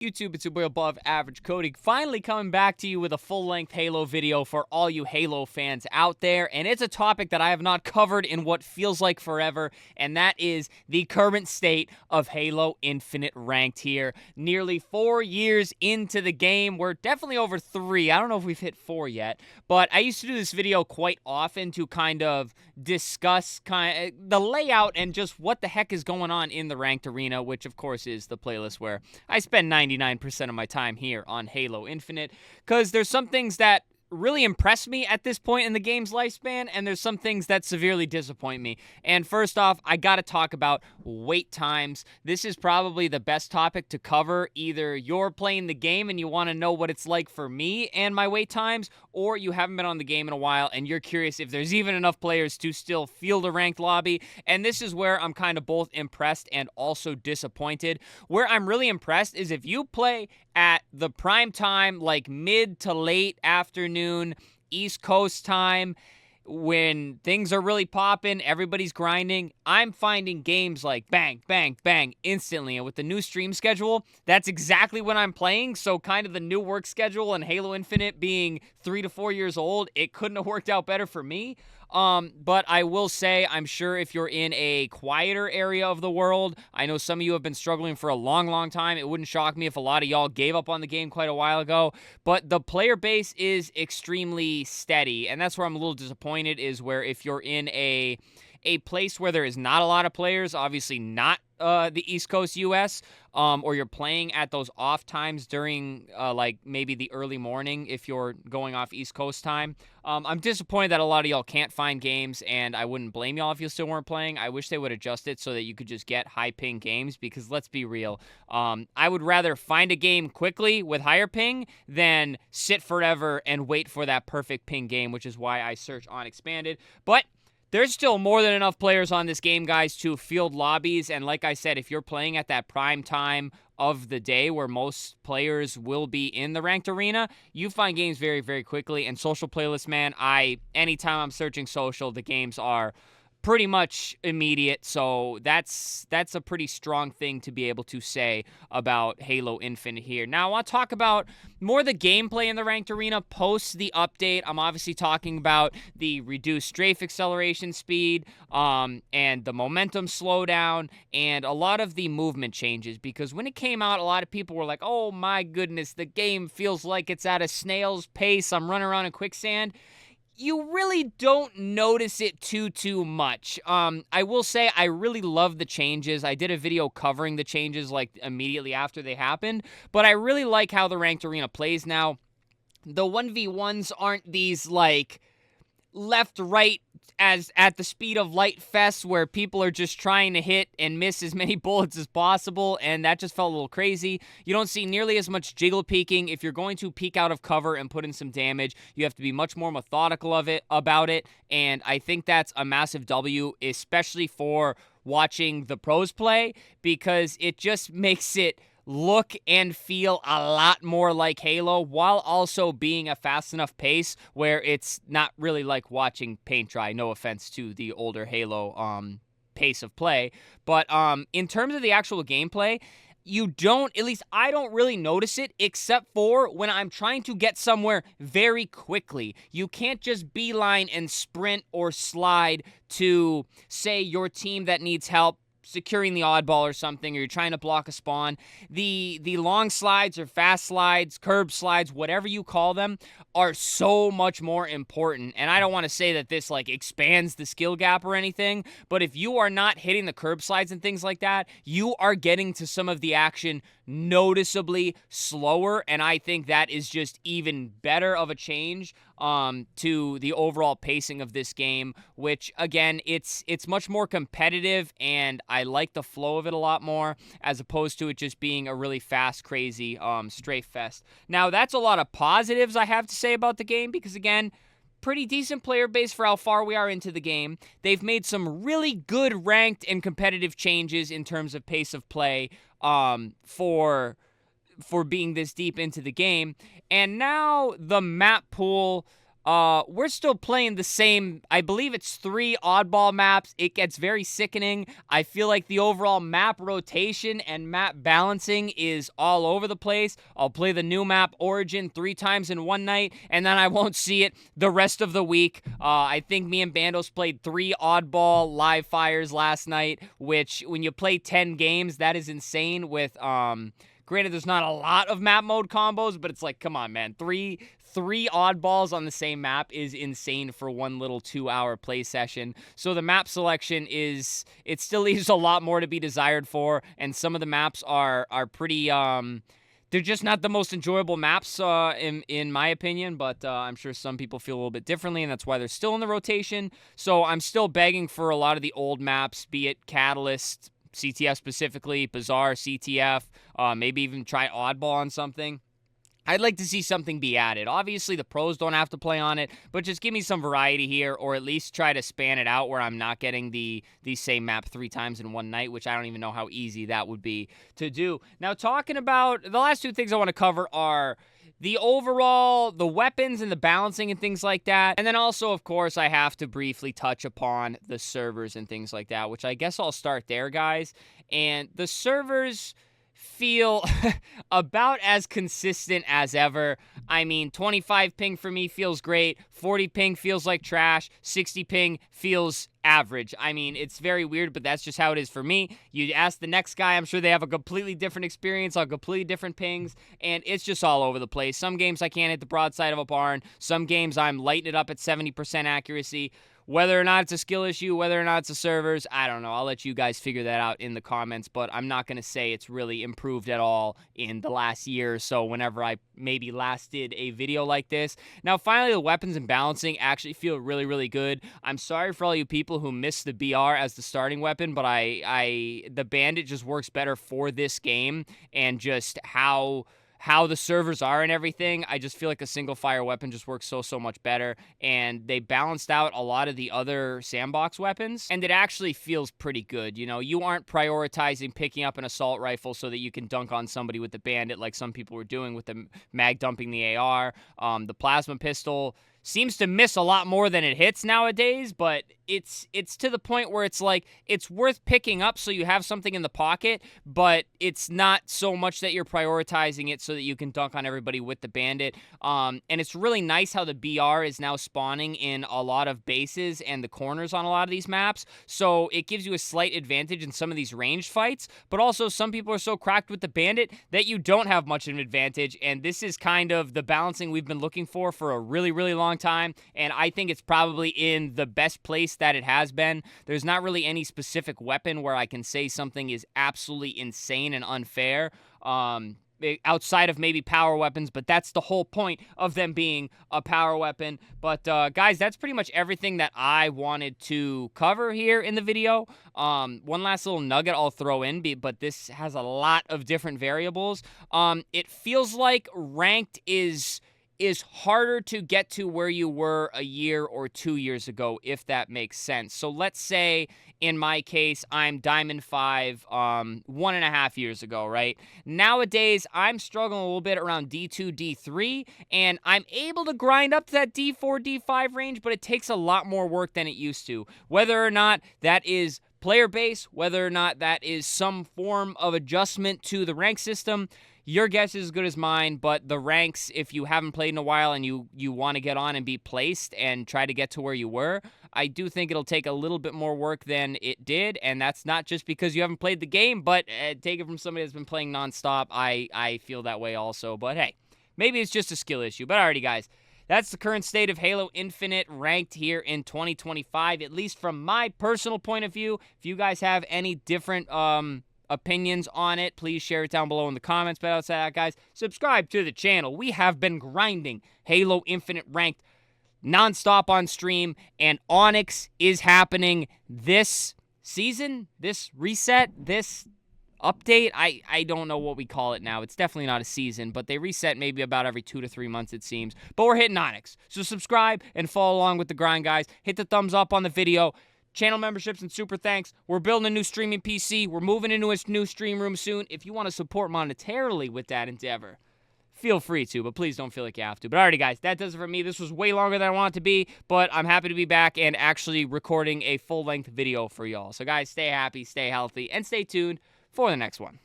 YouTube, it's your boy Above Average Cody, finally coming back to you with a full-length Halo video for all you Halo fans out there, and it's a topic that I have not covered in what feels like forever, and that is the current state of Halo Infinite Ranked here. Nearly 4 years into the game. We're definitely over 3. I don't know if we've hit 4 yet, but I used to do this video quite often to kind of discuss the layout and just what the heck is going on in the Ranked Arena, which of course is the playlist where I spend 99% of my time here on Halo Infinite, because there's some things that really impress me at this point in the game's lifespan, and there's some things that severely disappoint me. And first off, I gotta talk about wait times. This is probably the best topic to cover. Either you're playing the game and you want to know what it's like for me and my wait times, or you haven't been on the game in a while and you're curious if there's even enough players to still field a ranked lobby. And this is where I'm kind of both impressed and also disappointed. Where I'm really impressed is if you play at the prime time, like mid to late afternoon, East Coast time, when things are really popping, everybody's grinding, I'm finding games like bang, bang, bang instantly. And with the new stream schedule, that's exactly when I'm playing. So kind of the new work schedule and Halo Infinite being 3 to 4 years old, it couldn't have worked out better for me. But I will say, I'm sure if you're in a quieter area of the world, I know some of you have been struggling for a long, long time. It wouldn't shock me if a lot of y'all gave up on the game quite a while ago. But the player base is extremely steady, and that's where I'm a little disappointed, is where if you're in a place where there is not a lot of players, obviously not the East Coast US, or you're playing at those off times during like maybe the early morning if you're going off East Coast time. I'm disappointed that a lot of y'all can't find games, and I wouldn't blame y'all if you still weren't playing. I wish they would adjust it so that you could just get high ping games, because let's be real, I would rather find a game quickly with higher ping than sit forever and wait for that perfect ping game, which is why I search on Expanded. But there's still more than enough players on this game, guys, to field lobbies. And like I said, if you're playing at that prime time of the day where most players will be in the ranked arena, you find games very, very quickly. And social playlists, man, anytime I'm searching social, the games are pretty much immediate. So that's a pretty strong thing to be able to say about Halo Infinite here. Now, I want to talk about more the gameplay in the ranked arena post the update. I'm obviously talking about the reduced strafe acceleration speed, and the momentum slowdown, and a lot of the movement changes, because when it came out, a lot of people were like, oh my goodness, the game feels like it's at a snail's pace. I'm running around in quicksand. You really don't notice it too much. I will say I really love the changes. I did a video covering the changes like immediately after they happened, but I really like how the ranked arena plays now. The 1v1s aren't these like left, right, as at the speed of light fest where people are just trying to hit and miss as many bullets as possible, and that just felt a little crazy. You don't see nearly as much jiggle peeking. If you're going to peek out of cover and put in some damage, you have to be much more methodical about it, and I think that's a massive W, especially for watching the pros play, because it just makes it look and feel a lot more like Halo, while also being a fast enough pace where it's not really like watching paint dry. No offense to the older Halo pace of play, but in terms of the actual gameplay, you don't, at least I don't really notice it, except for when I'm trying to get somewhere very quickly. You can't just beeline and sprint or slide to, say, your team that needs help securing the oddball or something, or you're trying to block a spawn. The long slides or fast slides, curb slides, whatever you call them, are so much more important. And I don't want to say that this like expands the skill gap or anything, but if you are not hitting the curb slides and things like that, you are getting to some of the action noticeably slower, and I think that is just even better of a change to the overall pacing of this game, which again, it's much more competitive, and I like the flow of it a lot more, as opposed to it just being a really fast, crazy strafe fest. Now, that's a lot of positives I have to say about the game, because again, pretty decent player base for how far we are into the game. They've made some really good ranked and competitive changes in terms of pace of play for being this deep into the game. And now the map pool we're still playing the same, I believe it's 3 oddball maps. It gets very sickening. I feel like the overall map rotation and map balancing is all over the place. I'll play the new map Origin 3 times in one night, and then I won't see it the rest of the week. I think me and Bandos played 3 oddball live fires last night, which when you play 10 games, that is insane with, granted, there's not a lot of map mode combos, but it's like, come on, man. Three oddballs on the same map is insane for one little 2-hour play session. So the map selection it still leaves a lot more to be desired for, and some of the maps are pretty, they're just not the most enjoyable maps, in my opinion, but I'm sure some people feel a little bit differently, and that's why they're still in the rotation. So I'm still begging for a lot of the old maps, be it Catalyst, CTF specifically, Bazaar, CTF, maybe even try Oddball on something. I'd like to see something be added. Obviously, the pros don't have to play on it, but just give me some variety here, or at least try to span it out where I'm not getting the same map 3 times in one night, which I don't even know how easy that would be to do. Now, talking about the last 2 things I want to cover are the overall, the weapons and the balancing and things like that. And then also, of course, I have to briefly touch upon the servers and things like that, which I guess I'll start there, guys. And the servers feel about as consistent as ever. I mean, 25 ping for me feels great, 40 ping feels like trash, 60 ping feels average. I mean, it's very weird, but that's just how it is for me. You ask the next guy, I'm sure they have a completely different experience on completely different pings, and it's just all over the place. Some games I can't hit the broadside of a barn. Some games I'm lighting it up at 70% accuracy. Whether or not it's a skill issue, whether or not it's the servers, I don't know. I'll let you guys figure that out in the comments, but I'm not going to say it's really improved at all in the last year or so whenever I maybe last did a video like this. Now, finally, the weapons and balancing actually feel really, really good. I'm sorry for all you people who missed the BR as the starting weapon, but the Bandit just works better for this game, and just how the servers are and everything, I just feel like a single fire weapon just works so much better, and they balanced out a lot of the other sandbox weapons, and it actually feels pretty good. You know, you aren't prioritizing picking up an assault rifle so that you can dunk on somebody with the Bandit like some people were doing with the mag dumping the AR. The plasma pistol seems to miss a lot more than it hits nowadays, but it's to the point where it's like it's worth picking up so you have something in the pocket, but it's not so much that you're prioritizing it so that you can dunk on everybody with the Bandit. And it's really nice how the BR is now spawning in a lot of bases and the corners on a lot of these maps, so it gives you a slight advantage in some of these ranged fights, but also some people are so cracked with the Bandit that you don't have much of an advantage, and this is kind of the balancing we've been looking for a really, really long time, and I think it's probably in the best place that it has been. There's not really any specific weapon where I can say something is absolutely insane and unfair, outside of maybe power weapons, but that's the whole point of them being a power weapon. But guys, that's pretty much everything that I wanted to cover here in the video. One last little nugget I'll throw in, but this has a lot of different variables. It feels like ranked is harder to get to where you were a year or 2 years ago, if that makes sense. So let's say, in my case, I'm Diamond 5 1.5 years ago, right? Nowadays, I'm struggling a little bit around D2, D3, and I'm able to grind up to that D4, D5 range, but it takes a lot more work than it used to. Whether or not that is player base, whether or not that is some form of adjustment to the rank system, your guess is as good as mine, but the ranks, if you haven't played in a while and you want to get on and be placed and try to get to where you were, I do think it'll take a little bit more work than it did, and that's not just because you haven't played the game, but take it from somebody that's been playing nonstop. I feel that way also, but hey, maybe it's just a skill issue. But alrighty, guys, that's the current state of Halo Infinite ranked here in 2025, at least from my personal point of view. If you guys have any different opinions on it, please share it down below in the comments. But outside that, guys, subscribe to the channel. We have been grinding Halo Infinite ranked nonstop on stream, and Onyx is happening this season, this reset, this update. I don't know what we call it now. It's definitely not a season, but they reset maybe about every 2 to 3 months, it seems. But we're hitting Onyx. So subscribe and follow along with the grind, guys. Hit the thumbs up on the video. Channel memberships and super thanks. We're building a new streaming PC. We're moving into a new stream room soon. If you want to support monetarily with that endeavor, feel free to, but please don't feel like you have to. But alrighty, guys, that does it for me. This was way longer than I wanted to be, but I'm happy to be back and actually recording a full-length video for y'all. So, guys, stay happy, stay healthy, and stay tuned for the next one.